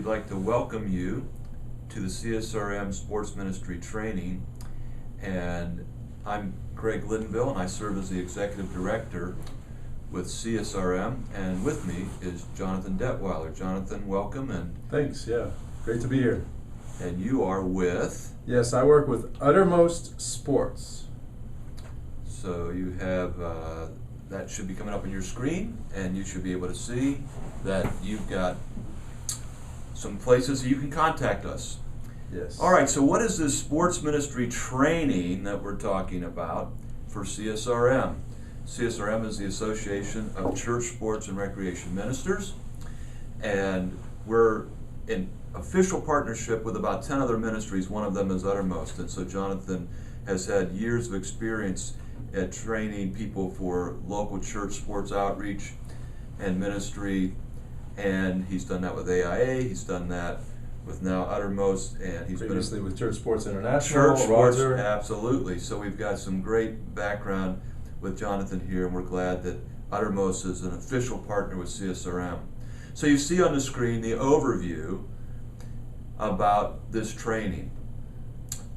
we'd like to welcome you to the CSRM Sports Ministry Training. And I'm Greg Lindenville, and I serve as the Executive Director with CSRM. And with me is Jonathan Detweiler. Jonathan, welcome. And thanks, yeah. Great to be here. And you are with? Yes, I work with Uttermost Sports. So you have, that should be coming up on your screen, and you should be able to see that you've got some places you can contact us. Yes. All right, so what is this sports ministry training that we're talking about for CSRM? CSRM is the Association of Church Sports and Recreation Ministers, and we're in official partnership with about 10 other ministries. One of them is Uttermost, and so Jonathan has had years of experience at training people for local church sports outreach and ministry, and he's done that with AIA, he's done that with now Uttermost, and he's previously been with Church Sports International. Church Sports, absolutely. So we've got some great background with Jonathan here, and we're glad that Uttermost is an official partner with CSRM. So you see on the screen the overview about this training.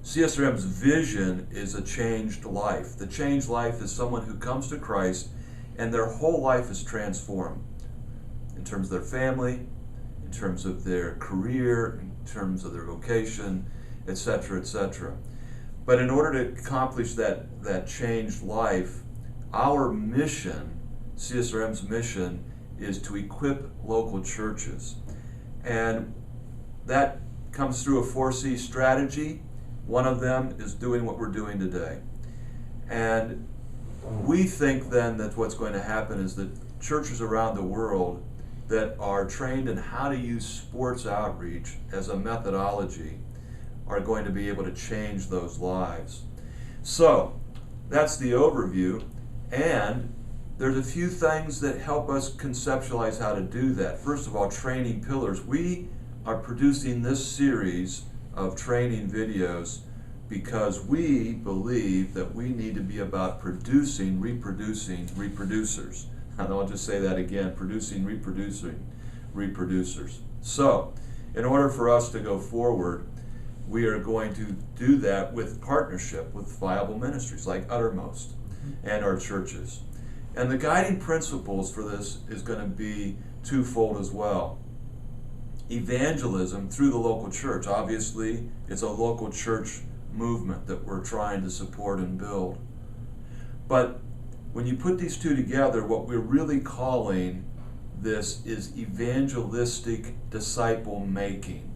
CSRM's vision is a changed life. The changed life is someone who comes to Christ and their whole life is transformed in terms of their family, in terms of their career, in terms of their vocation, etc., etc. But in order to accomplish that changed life, our mission, CSRM's mission, is to equip local churches. And that comes through a 4C strategy. One of them is doing what we're doing today. And we think then that what's going to happen is that churches around the world that are trained in how to use sports outreach as a methodology are going to be able to change those lives. So that's the overview, and there's a few things that help us conceptualize how to do that. First of all, training pillars. We are producing this series of training videos because we believe that we need to be about producing, reproducing reproducers. And I'll just say that again, producing, reproducing reproducers. So, in order for us to go forward, we are going to do that with partnership with viable ministries like Uttermost and our churches. And the guiding principles for this is going to be twofold as well. Evangelism through the local church. Obviously, it's a local church movement that we're trying to support and build. But when you put these two together, what we're really calling this is evangelistic disciple making.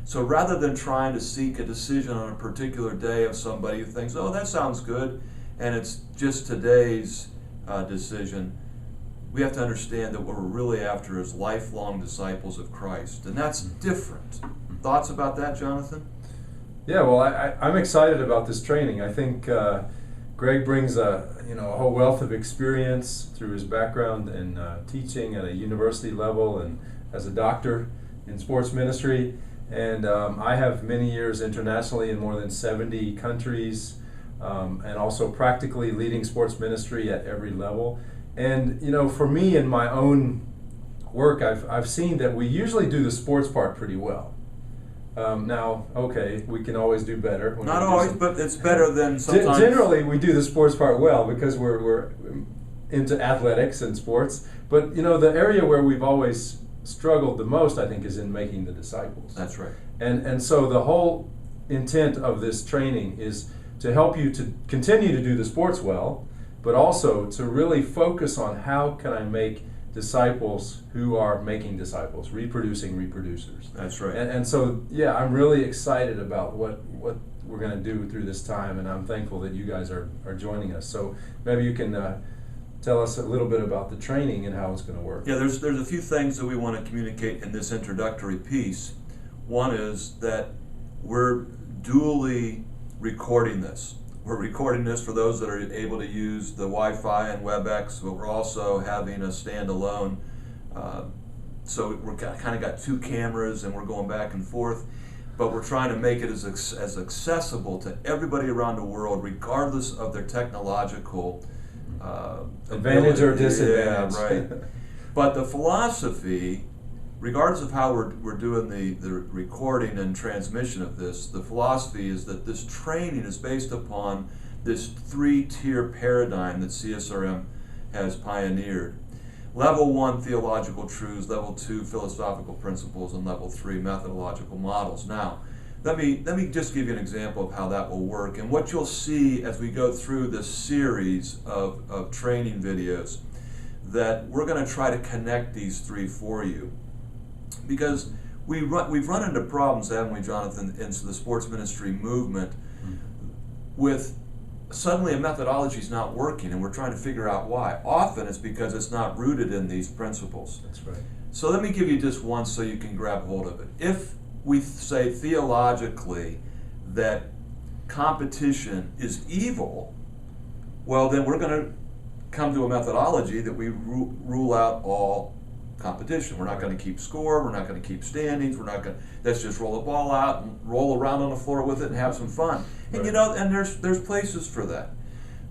So rather than trying to seek a decision on a particular day of somebody who thinks, oh, that sounds good, and it's just today's decision, we have to understand that what we're really after is lifelong disciples of Christ, and that's different. Thoughts about that, Jonathan? Yeah, well, I'm excited about this training. I think Greg brings a whole wealth of experience through his background in teaching at a university level and as a doctor in sports ministry. And I have many years internationally in more than 70 countries, and also practically leading sports ministry at every level. And for me in my own work, I've seen that we usually do the sports part pretty well. Now, okay, we can always do better. Not always, but it's better than sometimes. Generally, we do the sports part well because we're into athletics and sports. But the area where we've always struggled the most, I think, is in making the disciples. That's right. And so the whole intent of this training is to help you to continue to do the sports well, but also to really focus on how can I make disciples who are making disciples, reproducing reproducers. That's right. And so, yeah, I'm really excited about what we're going to do through this time, and I'm thankful that you guys are joining us. So maybe you can tell us a little bit about the training and how it's going to work. Yeah, there's a few things that we want to communicate in this introductory piece. One is that we're dually recording this. We're recording this for those that are able to use the Wi-Fi and WebEx, but we're also having a standalone. So we're kind of got two cameras and we're going back and forth, but we're trying to make it as accessible to everybody around the world, regardless of their technological advantage or disadvantage. Yeah, right. But the philosophy regardless of how we're doing the recording and transmission of this, the philosophy is that this training is based upon this 3-tier paradigm that CSRM has pioneered. Level 1, theological truths, level 2, philosophical principles, and level 3, methodological models. Now, let me just give you an example of how that will work. And what you'll see as we go through this series of training videos, that we're going to try to connect these three for you. Because we've run into problems, haven't we, Jonathan, in the sports ministry movement with suddenly a methodology is not working and we're trying to figure out why. Often it's because it's not rooted in these principles. That's right. So let me give you just one so you can grab hold of it. If we say theologically that competition is evil, well, then we're going to come to a methodology that we rule out all competition. We're not going to keep score, we're not going to keep standings, let's just roll the ball out and roll around on the floor with it and have some fun. And Right. you know, and there's places for that.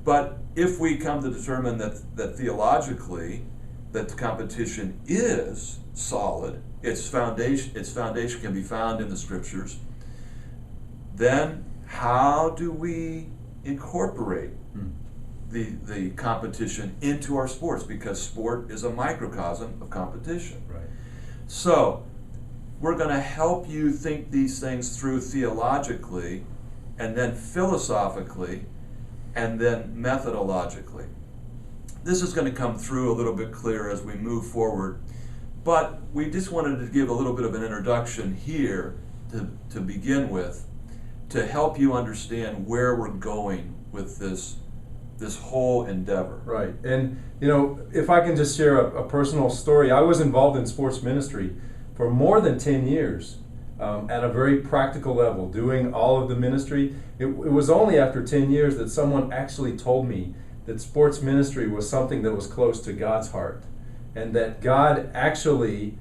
But if we come to determine that theologically that the competition is solid, its foundation can be found in the scriptures, then how do we incorporate the competition into our sports? Because sport is a microcosm of competition. Right. So we're going to help you think these things through theologically, and then philosophically, and then methodologically. This is going to come through a little bit clearer as we move forward, but we just wanted to give a little bit of an introduction here to begin with, to help you understand where we're going with this whole endeavor. Right. And, you know, if I can just share a personal story, I was involved in sports ministry for more than 10 years at a very practical level, doing all of the ministry. It was only after 10 years that someone actually told me that sports ministry was something that was close to God's heart, and that God actually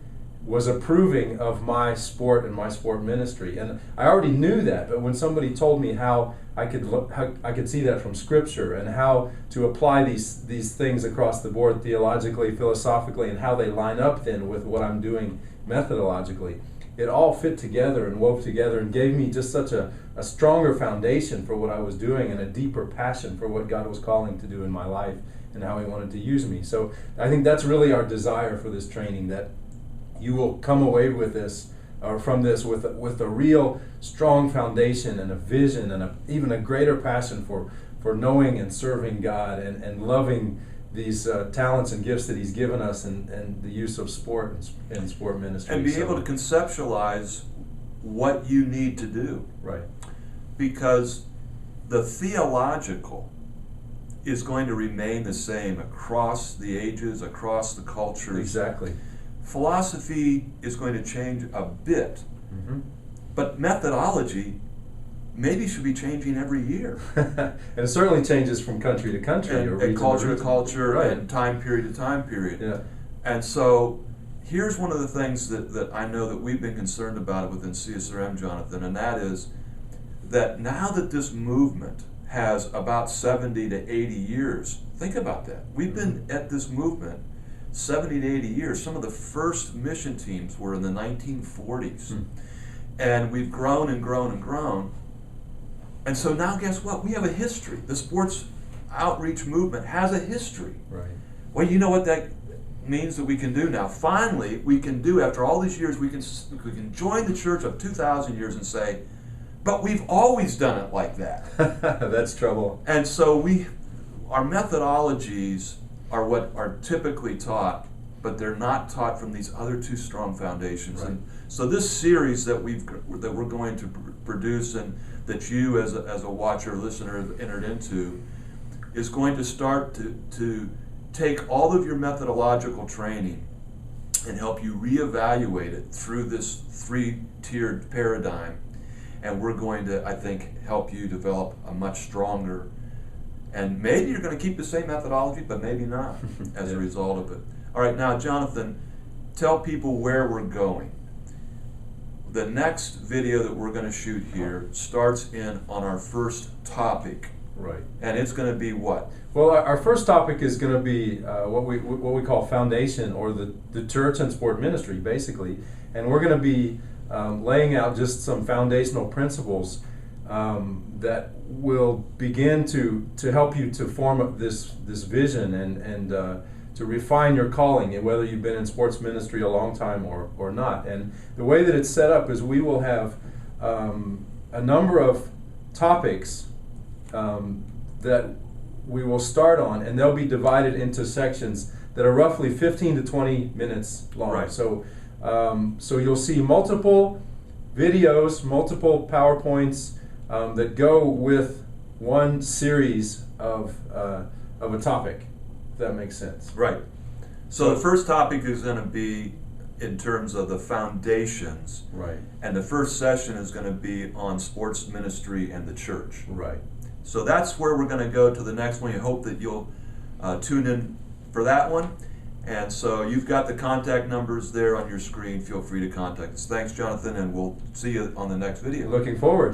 was approving of my sport and my sport ministry. And I already knew that, but when somebody told me how I could see that from Scripture and how to apply these things across the board theologically, philosophically, and how they line up then with what I'm doing methodologically, it all fit together and wove together and gave me just such a stronger foundation for what I was doing and a deeper passion for what God was calling to do in my life and how He wanted to use me. So I think that's really our desire for this training, that you will come away with this, or from this, with a real strong foundation and a vision and even a greater passion for knowing and serving God and loving these talents and gifts that He's given us, and the use of sport and sport ministry. And be able to conceptualize what you need to do. Right. Because the theological is going to remain the same across the ages, across the cultures. Exactly. Philosophy is going to change a bit, but methodology maybe should be changing every year. And it certainly changes from country to country, or and region culture to culture, Right. and time period to time period. Yeah. And so here's one of the things that I know that we've been concerned about within CSRM, Jonathan, and that is that now that this movement has about 70 to 80 years, think about that. We've been at this movement 70 to 80 years. Some of the first mission teams were in the 1940s. And we've grown and grown and grown. And so now guess what? We have a history. The sports outreach movement has a history. Right. Well, you know what that means that we can do now? Finally, we can do, after all these years, we can join the church of 2,000 years and say, but we've always done it like that. That's trouble. And so our methodologies are what are typically taught, but they're not taught from these other two strong foundations. Right. And so this series that we're going to produce, and that you as a watcher, listener have entered into, is going to start to take all of your methodological training and help you reevaluate it through this 3-tiered paradigm. And we're going to, I think, help you develop a much stronger, and maybe you're going to keep the same methodology, but maybe not as a result of it. All right, now, Jonathan, tell people where we're going. The next video that we're going to shoot here starts in on our first topic, Right. And it's going to be what? Well, our first topic is going to be what we call foundation, or the church and sport ministry, basically. And we're going to be laying out just some foundational principles that will begin to help you to form this vision and to refine your calling, and whether you've been in sports ministry a long time or not. And the way that it's set up is we will have a number of topics that we will start on, and they'll be divided into sections that are roughly 15 to 20 minutes long. Right. So you'll see multiple videos, multiple PowerPoints that go with one series of a topic, if that makes sense. Right. So the first topic is going to be in terms of the foundations. Right. And the first session is going to be on sports ministry and the church. Right. So that's where we're going to go to the next one. We hope that you'll tune in for that one. And so you've got the contact numbers there on your screen. Feel free to contact us. Thanks, Jonathan, and we'll see you on the next video. Looking forward.